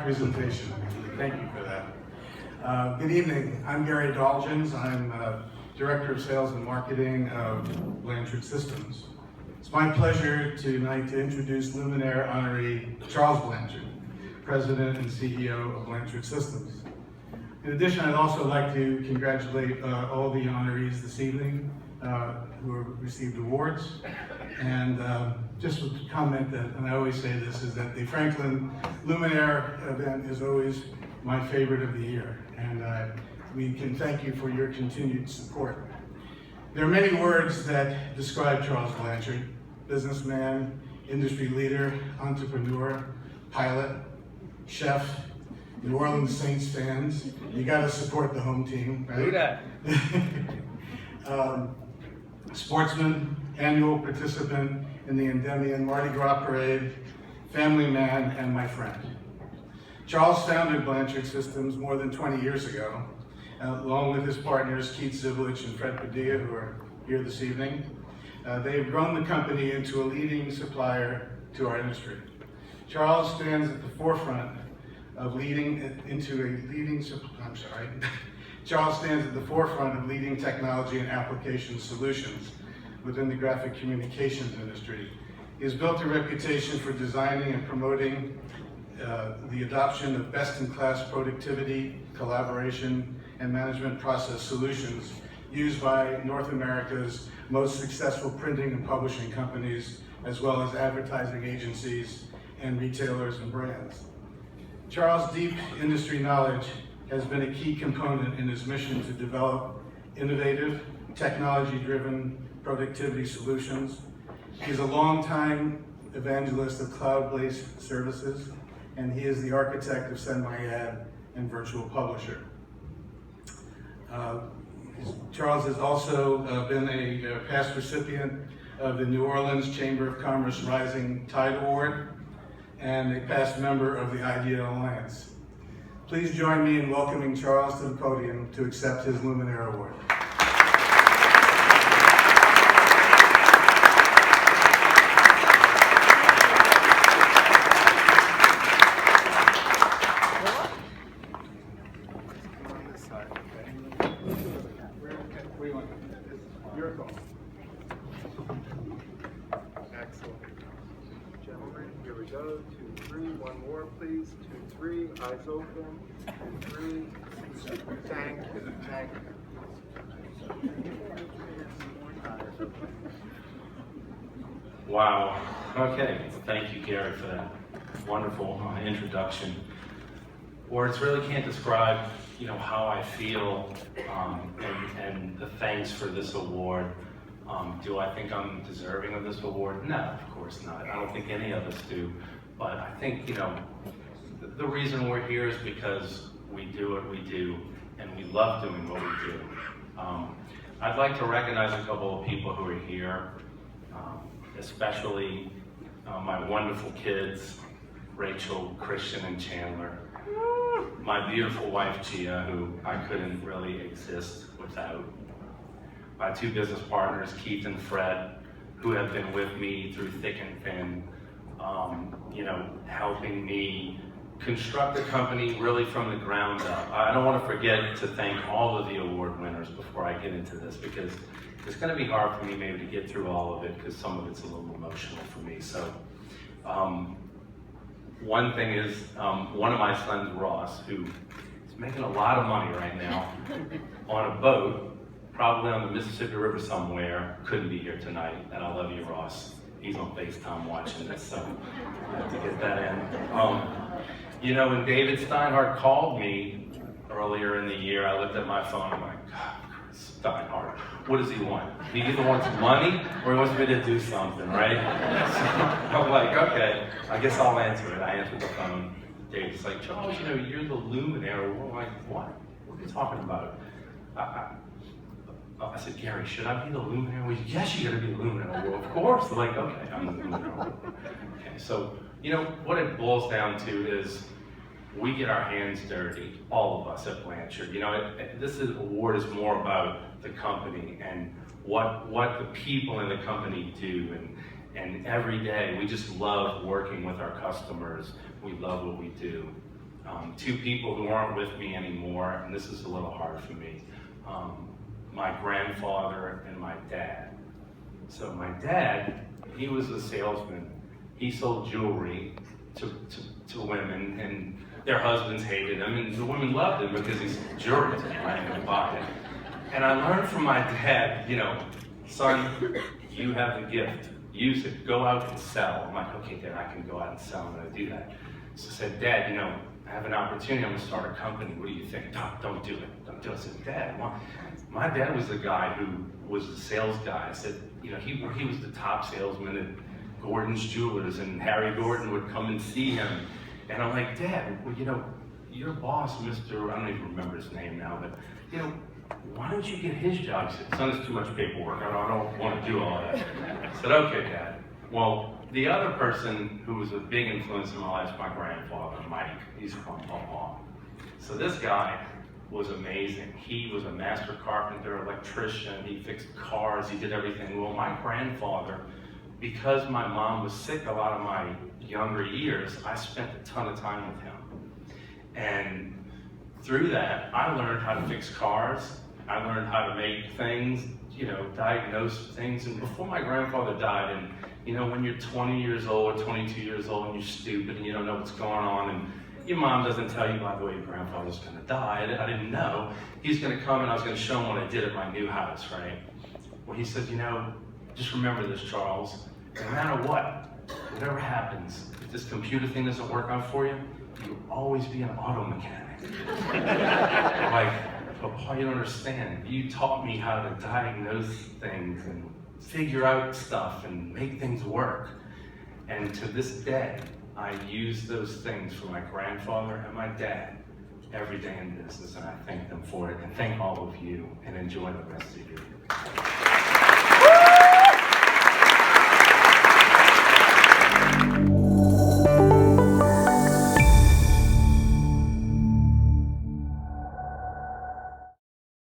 presentation. Thank you for that. Good evening. I'm Gary Dalgens. I'm Director of Sales and Marketing of Blanchard Systems. It's my pleasure tonight to introduce Luminaire honoree Charles Blanchard, President and CEO of Blanchard Systems. In addition, I'd also like to congratulate all the honorees this evening who have received awards. And just to comment that, and I always say this, is that the Franklin Luminaire event is always my favorite of the year. And we can thank you for your continued support. There are many words that describe Charles Blanchard: businessman, industry leader, entrepreneur, pilot, chef, New Orleans Saints fans. You got to support the home team, right? Do that. Sportsman, annual participant in the Endymion Mardi Gras Parade, family man, and my friend. Charles founded Blanchard Systems more than 20 years ago, along with his partners Keith Zivelich and Fred Padilla, who are here this evening. They have grown the company into a leading supplier to our industry. Charles stands at the forefront of Charles stands at the forefront of leading technology and application solutions within the graphic communications industry. He has built a reputation for designing and promoting the adoption of best-in-class productivity, collaboration, and management process solutions used by North America's most successful printing and publishing companies, as well as advertising agencies and retailers and brands. Charles' deep industry knowledge has been a key component in his mission to develop innovative, technology-driven productivity solutions. He's a longtime evangelist of cloud-based services, and he is the architect of Send My Ad and Virtual Publisher. Charles has also been a past recipient of the New Orleans Chamber of Commerce Rising Tide Award and a past member of the Idea Alliance. Please join me in welcoming Charles to the podium to accept his Luminaire Award. Excellent. Gentlemen, here we go. 2, 3. One more, please. 2, 3. Eyes open. 2, 3. Thank you. Thank you. Wow. Okay. Thank you, Gary, for that wonderful introduction. Words really can't describe, how I feel, and the thanks for this award. Do I think I'm deserving of this award? No, of course not. I don't think any of us do. But I think, the reason we're here is because we do what we do, and we love doing what we do. I'd like to recognize a couple of people who are here, especially my wonderful kids, Rachel, Christian, and Chandler. My beautiful wife, Gia, who I couldn't really exist without. My 2 business partners, Keith and Fred, who have been with me through thick and thin, helping me construct the company really from the ground up. I don't want to forget to thank all of the award winners before I get into this, because it's going to be hard for me maybe to get through all of it, because some of it's a little emotional for me. So one thing is, one of my sons, Ross, who is making a lot of money right now on a boat, probably on the Mississippi River somewhere, couldn't be here tonight, and I love you, Ross. He's on FaceTime watching this, so I have to get that in. When David Steinhardt called me earlier in the year, I looked at my phone, I'm like, God, Steinhardt, what does he want? He either wants money or he wants me to do something, right? So I'm like, okay, I guess I'll answer it. I answered the phone. David's like, Charles, you're the Luminaire. I'm like, what? What are you talking about? I said, Gary, should I be the Luminaire? Well, yes, you gotta be the Luminaire. Well, of course. They're like, okay, I'm the Luminaire. Okay, so, what it boils down to is we get our hands dirty, all of us at Blanchard. This award is more about the company and what the people in the company do. And every day, we just love working with our customers. We love what we do. Two people who aren't with me anymore, and this is a little hard for me. My grandfather and my dad. So my dad, he was a salesman. He sold jewelry to women, and their husbands hated him, and the women loved him because he's jewelry to them, right? And they bought it. And I learned from my dad, you know, son, you have the gift. Use it. Go out and sell. I'm like, okay, Dad, I can go out and sell. I'm going to do that. So I said, Dad, you know, I have an opportunity. I'm going to start a company. What do you think? Don't do it. Don't do it. I said, Dad, my dad was the guy who was the sales guy. I said, you know, he was the top salesman at Gordon's Jewelers, and Harry Gordon would come and see him. And I'm like, Dad, well, you know, your boss, Mr. I don't even remember his name now, but, you know, why don't you get his job? He said, son, it's too much paperwork. I don't want to do all that. I said, okay, Dad. Well, the other person who was a big influence in my life is my grandfather, Mike. He's from Pawpaw. So this guy was amazing. He was a master carpenter, electrician. He fixed cars. He did everything. Well, my grandfather, because my mom was sick a lot of my younger years, I spent a ton of time with him. And through that, I learned how to fix cars. I learned how to make things, you know, diagnose things. And before my grandfather died, and you know, when you're 20 years old or 22 years old and you're stupid and you don't know what's going on, and your mom doesn't tell you, by the way, your grandfather's gonna die. I didn't know. He's gonna come and I was gonna show him what I did at my new house, right? Well, he said, you know, just remember this, Charles. No matter what, whatever happens, if this computer thing doesn't work out for you, you'll always be an auto mechanic. Like, but Paul, you don't understand. You taught me how to diagnose things and figure out stuff and make things work. And to this day, I use those things for my grandfather and my dad every day in business, and I thank them for it. And thank all of you, and enjoy the rest of your day.